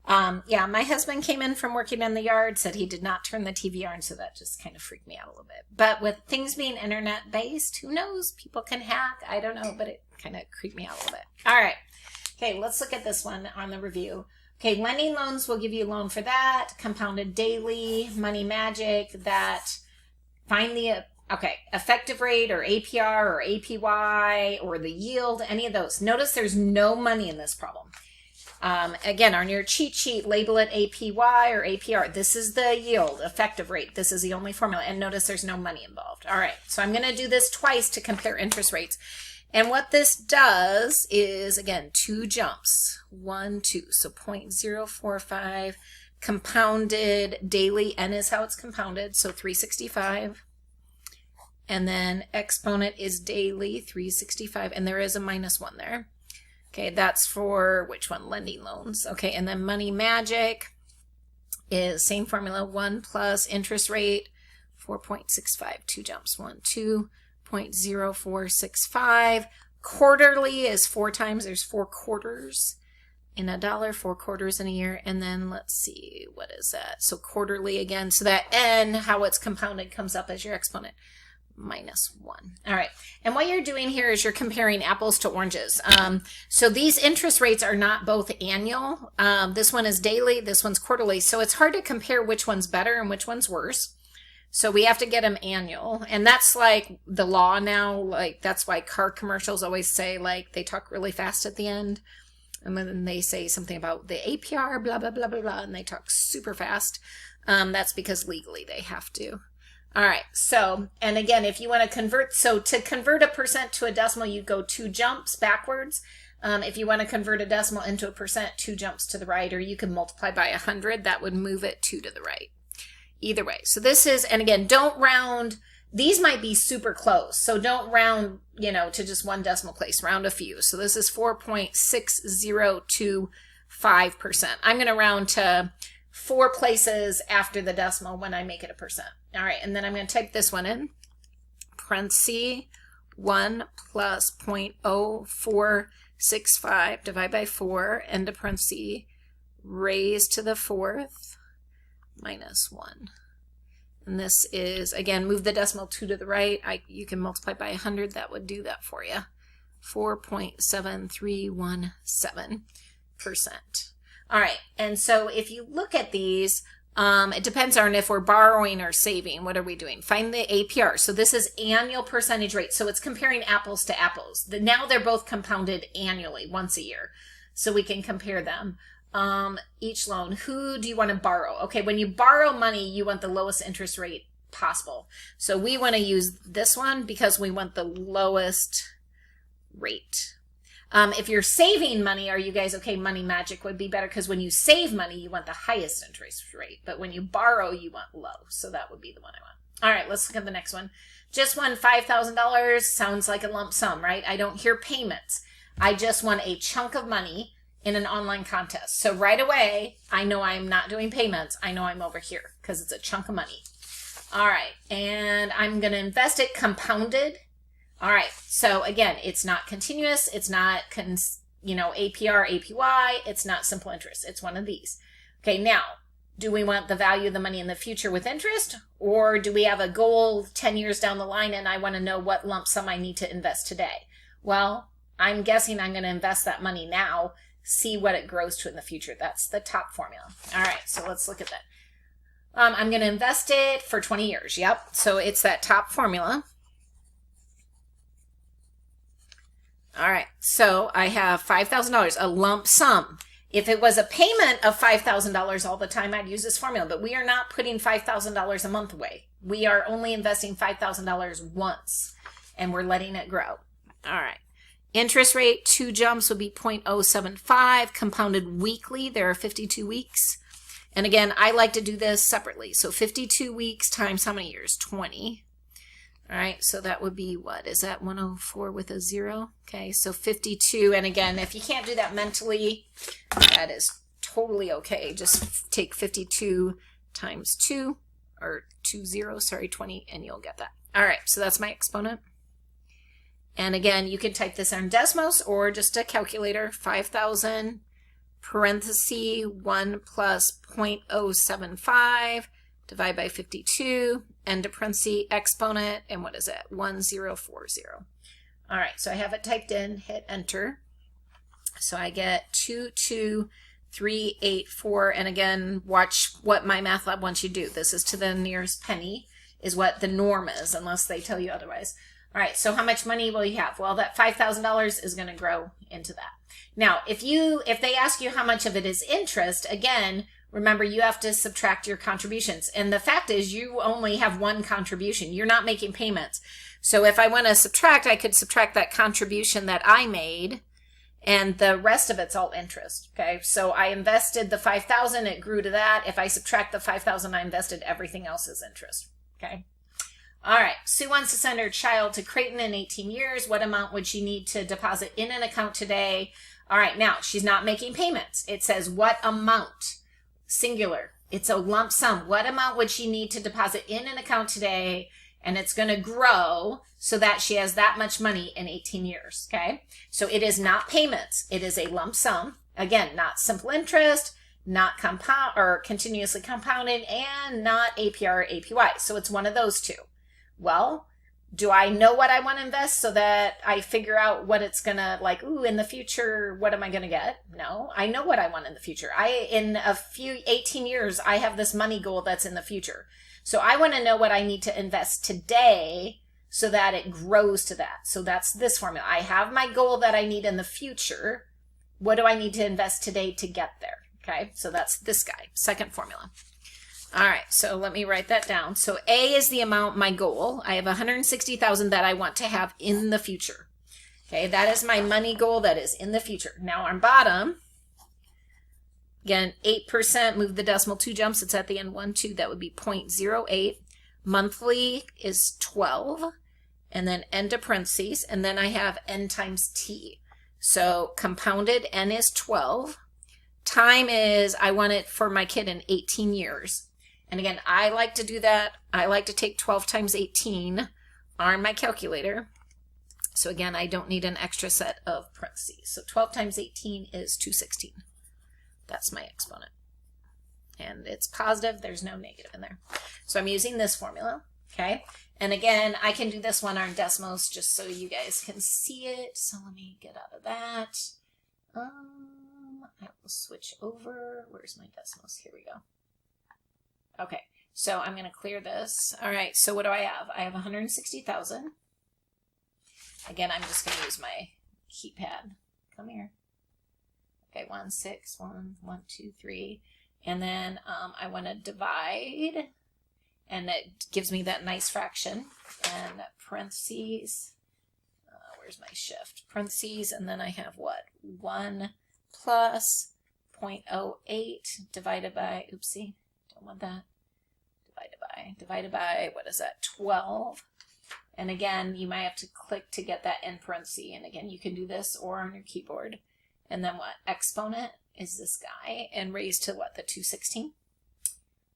Yeah, my husband came in from working in the yard, said he did not turn the TV on, so that just kind of freaked me out a little bit. But with things being internet based, who knows? People can hack. I don't know, but it kind of creeped me out a little bit. All right. Okay, let's look at this one on the review. Okay, lending loans will give you a loan for that. Compounded daily, money magic, that find the effective rate or APR or APY or the yield, any of those. Notice there's no money in this problem. Again, on your cheat sheet, label it APY or APR. This is the yield, effective rate. This is the only formula. And notice there's no money involved. All right, so I'm going to do this twice to compare interest rates. And what this does is, again, 2 jumps. 1, 2. So 0.045 compounded daily. N is how it's compounded. So 365. And then exponent is daily, 365. And there is a -1 there. Okay, that's for which one? Lending loans. Okay, and then money magic is same formula, 1 plus interest rate, 4.65, 2 jumps, 1, 2, 0.0465. Quarterly is 4 times, there's 4 quarters in a dollar, 4 quarters in a year. And then let's see, what is that? So quarterly again, so that N, how it's compounded, comes up as your exponent. -1. All right. And what you're doing here is you're comparing apples to oranges. So these interest rates are not both annual. This one is daily, this one's quarterly. So it's hard to compare which one's better and which one's worse. So we have to get them annual. And that's like the law now. Like that's why car commercials always say, like, they talk really fast at the end. And then they say something about the APR, blah, blah, blah, blah, blah. And they talk super fast. That's because legally they have to. All right, so, and again, if you want to convert, so to convert a percent to a decimal, you go 2 jumps backwards. If you want to convert a decimal into a percent, 2 jumps to the right, or you can multiply by 100. That would move it 2 to the right. Either way. So this is, and again, don't round. These might be super close. So don't round, to just 1 decimal place. Round a few. So this is 4.6025%. I'm going to round to 4 places after the decimal when I make it a percent. All right, and then I'm going to type this one in. Parenthesis 1 plus 0.0465 divided by 4, end of parenthesis, raised to the 4th, -1. And this is, again, move the decimal 2 to the right. You can multiply by 100. That would do that for you. 4.7317%. All right, and so if you look at these, it depends on if we're borrowing or saving. What are we doing? Find the APR. So this is annual percentage rate. So it's comparing apples to apples. Now they're both compounded annually, once a year. So we can compare them. Each loan. Who do you want to borrow? Okay, when you borrow money, you want the lowest interest rate possible. So we want to use this one because we want the lowest rate. If you're saving money, are you guys okay? Money magic would be better because when you save money, you want the highest interest rate. But when you borrow, you want low. So that would be the one I want. All right, let's look at the next one. Just won $5,000. Sounds like a lump sum, right? I don't hear payments. I just won a chunk of money in an online contest. So right away, I know I'm not doing payments. I know I'm over here because it's a chunk of money. All right, and I'm going to invest it compounded. All right, so again, it's not continuous, it's not, APR, APY, it's not simple interest. It's one of these. Okay, now, do we want the value of the money in the future with interest? Or do we have a goal 10 years down the line and I want to know what lump sum I need to invest today? Well, I'm guessing I'm going to invest that money now, see what it grows to in the future. That's the top formula. All right, so let's look at that. I'm going to invest it for 20 years. Yep, so it's that top formula. All right, so I have $5,000, a lump sum. If it was a payment of $5,000 all the time, I'd use this formula, but we are not putting $5,000 a month away. We are only investing $5,000 once, and we're letting it grow. All right, interest rate, 2 jumps would be 0.075, compounded weekly. There are 52 weeks. And again, I like to do this separately. So 52 weeks times how many years? 20. All right, so that would be, what is that, 104 with a 0? Okay, so 52, and again, if you can't do that mentally, that is totally okay. Just take 52 times 2, or 20, and you'll get that. All right, so that's my exponent. And again, you can type this on Desmos or just a calculator, 5,000 parenthesis 1 plus 0.075, divide by 52, end of parenthesis, exponent, and what is it? 1040. All right, so I have it typed in, hit enter. So I get 22384, and again, watch what MyMathLab wants you to do. This is to the nearest penny, is what the norm is, unless they tell you otherwise. All right, so how much money will you have? Well, that $5,000 is going to grow into that. Now, if they ask you how much of it is interest, again, remember you have to subtract your contributions. And the fact is you only have one contribution. You're not making payments. So if I want to subtract, I could subtract that contribution that I made, and the rest of it's all interest. Okay, so I invested the $5,000, it grew to that. If I subtract the $5,000 I invested, everything else is interest. Okay. All right, Sue wants to send her child to Creighton in 18 years. What amount would she need to deposit in an account today? All right, now she's not making payments. It says what amount, singular. It's a lump sum. What amount would she need to deposit in an account today? And it's going to grow so that she has that much money in 18 years, okay? So it is not payments. It is a lump sum. Again, not simple interest, not compound or continuously compounded, and not APR or APY. So it's one of those two. Well, do I know what I want to invest so that I figure out what it's going to, like, ooh, in the future, what am I going to get? No, I know what I want in the future. In a few 18 years, I have this money goal that's in the future. So I want to know what I need to invest today so that it grows to that. So that's this formula. I have my goal that I need in the future. What do I need to invest today to get there? Okay, so that's this guy, second formula. All right, so let me write that down. So A is the amount, my goal. I have $160,000 that I want to have in the future. Okay, that is my money goal that is in the future. Now on bottom, again, 8%, move the decimal 2 jumps. It's at the end, 1, 2, that would be 0.08. Monthly is 12, and then end of parentheses, and then I have N times T. So compounded, N is 12. Time is, I want it for my kid in 18 years. And again, I like to do that. I like to take 12 times 18 on my calculator. So again, I don't need an extra set of parentheses. So 12 times 18 is 216. That's my exponent. And it's positive. There's no negative in there. So I'm using this formula. Okay. And again, I can do this one on decimals just so you guys can see it. So let me get out of that. I will switch over. Where's my decimals? Here we go. Okay, so I'm going to clear this. All right, so what do I have? I have 160,000. Again, I'm just going to use my keypad. Come here. Okay, 1, 6, 1, 1, 2, 3. And then I want to divide, and it gives me that nice fraction. And parentheses, where's my shift? Parentheses, and then I have what? 1 plus 0.08 divided by, oopsie. Don't want that. Divided by, what is that, 12. And again, you might have to click to get that end parenthesis. And again, you can do this or on your keyboard. And then what? Exponent is this guy, and raised to what, the 216?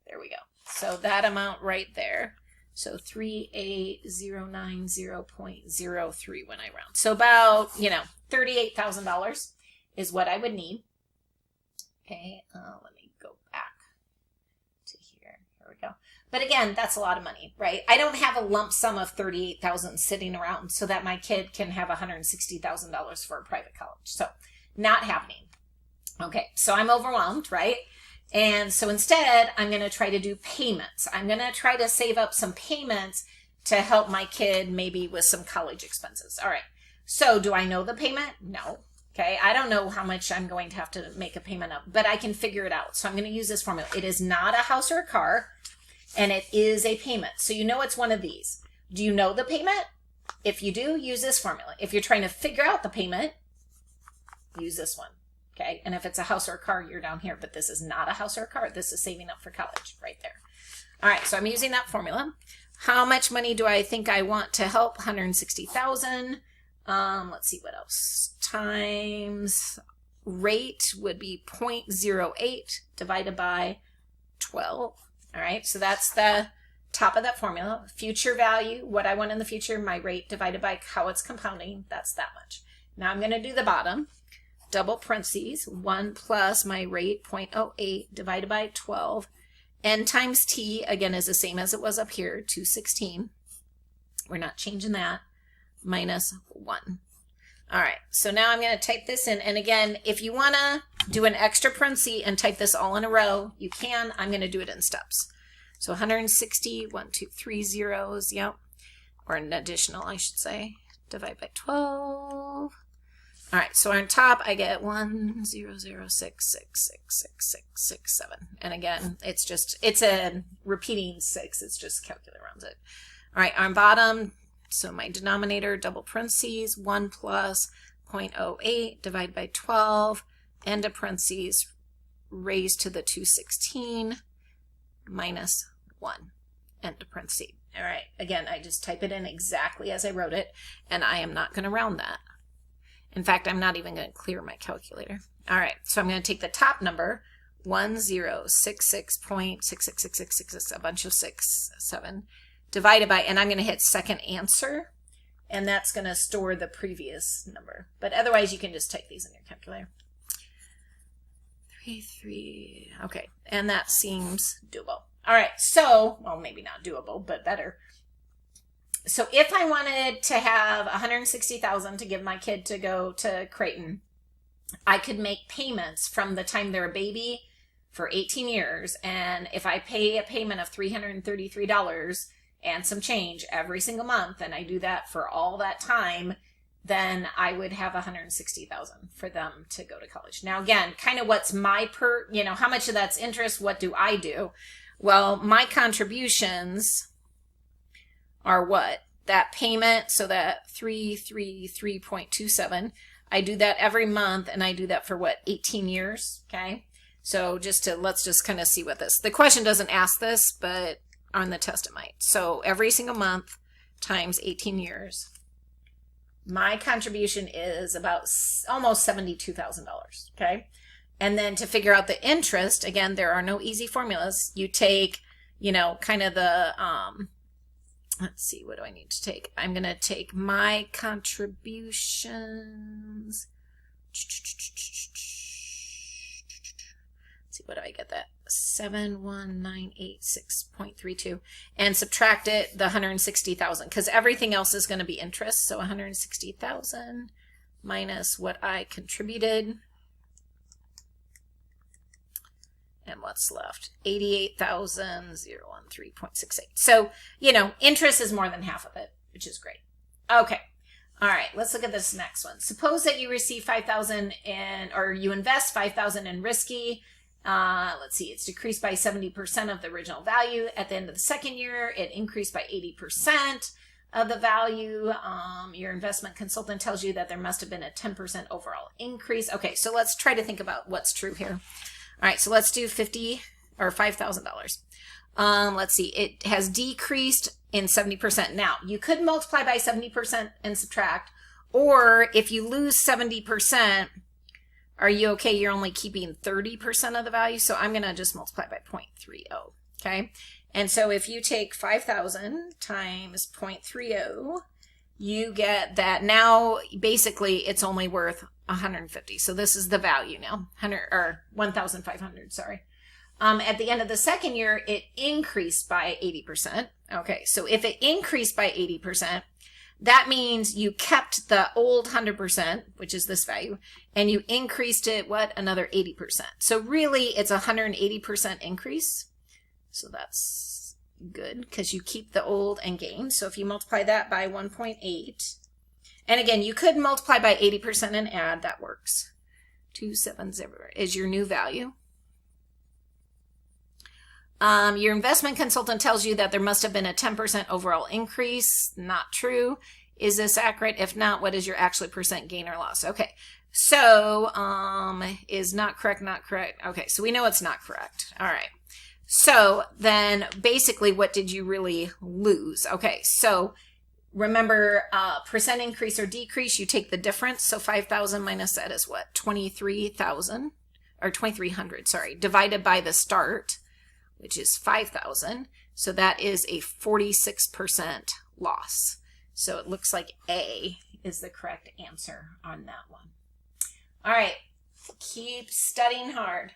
There we go. So that amount right there. So 38090.03 when I round. So about, $38,000 is what I would need. Okay, let me go back to here. Here we go. But again, that's a lot of money, right? I don't have a lump sum of $38,000 sitting around so that my kid can have $160,000 for a private college. So not happening. Okay, so I'm overwhelmed, right? And so instead, I'm going to try to do payments. I'm going to try to save up some payments to help my kid maybe with some college expenses. All right, so do I know the payment? No. Okay, I don't know how much I'm going to have to make a payment of, but I can figure it out. So I'm going to use this formula. It is not a house or a car, and it is a payment. So you know it's one of these. Do you know the payment? If you do, use this formula. If you're trying to figure out the payment, use this one. Okay, and if it's a house or a car, you're down here, but this is not a house or a car. This is saving up for college right there. All right, so I'm using that formula. How much money do I think I want to help? 160,000. Let's see what else. Times rate would be 0.08 divided by 12. All right, so that's the top of that formula. Future value, what I want in the future, my rate divided by how it's compounding, that's that much. Now I'm going to do the bottom. double parentheses, 1 plus my rate, 0.08, divided by 12. N times T, again, is the same as it was up here, 216. We're not changing that, minus 1. All right, so now I'm going to type this in. And again, if you want to do an extra parenthesis and type this all in a row, you can. I'm going to do it in steps. So 160, 1, 2, 3 zeros, yep. Or an additional, I should say. Divide by 12. All right, so on top, I get 1, 0, 0, 6, 6, 6, 6, 6, 6, 7. And again, it's a repeating 6. It's just calculator rounds it. All right, on bottom, so my denominator, double parentheses, 1 plus 0.08 divided by 12, end of parentheses, raised to the 216, minus 1, end of parentheses. All right, again, I just type it in exactly as I wrote it, and I am not going to round that. In fact, I'm not even going to clear my calculator. All right, so I'm going to take the top number, 1066.66666, a bunch of 6, 7, divided by, and I'm going to hit second answer, and that's going to store the previous number. But otherwise, you can just type these in your calculator. 3, okay, and that seems doable. All right, so, well, maybe not doable, but better. So if I wanted to have $160,000 to give my kid to go to Creighton, I could make payments from the time they're a baby for 18 years. And if I pay a payment of $333 and some change every single month, and I do that for all that time, then I would have $160,000 for them to go to college. Now, again, kind of what's my how much of that's interest? What do I do? Well, my contributions are what? That payment, so that 333.27. I do that every month, and I do that for what? 18 years, okay? So let's just kind of see what the question doesn't ask this, but on the test it might. So every single month times 18 years, my contribution is about almost $72,000, okay? And then to figure out the interest, again, there are no easy formulas. You take, kind of the, let's see, what do I need to take? I'm going to take my contributions. Let's see, what do I get that? 71986.32, and subtract it, the 160,000, because everything else is going to be interest. So 160,000 minus what I contributed. And what's left? 88,013.68. So, interest is more than half of it, which is great. Okay. All right, let's look at this next one. Suppose that you receive $5,000 or you invest $5,000 in risky. Let's see, it's decreased by 70% of the original value. At the end of the second year, it increased by 80% of the value. Your investment consultant tells you that there must have been a 10% overall increase. Okay, so let's try to think about what's true here. All right, so let's do $5,000. Let's see, it has decreased in 70%. Now, you could multiply by 70% and subtract, or if you lose 70%, are you okay? You're only keeping 30% of the value, so I'm going to just multiply by 0.30, okay? And so if you take 5,000 times 0.30, you get that now basically it's only worth 150. So this is the value now, 1,500, sorry. At the end of the second year, it increased by 80%. Okay, so if it increased by 80%, that means you kept the old 100%, which is this value, and you increased it, another 80%. So really, it's a 180% increase. So that's good, because you keep the old and gain. So if you multiply that by 1.8, and again, you could multiply by 80% and add, that works. 270 is your new value. Your investment consultant tells you that there must have been a 10% overall increase. Not true. Is this accurate? If not, what is your actual percent gain or loss? Okay, so is not correct, not correct. Okay, so we know it's not correct. All right. So then basically what did you really lose? Okay, so remember percent increase or decrease, you take the difference. So 5,000 minus that is what? 23,000 or 2,300, sorry, divided by the start, which is 5,000. So that is a 46% loss. So it looks like A is the correct answer on that one. All right. Keep studying hard.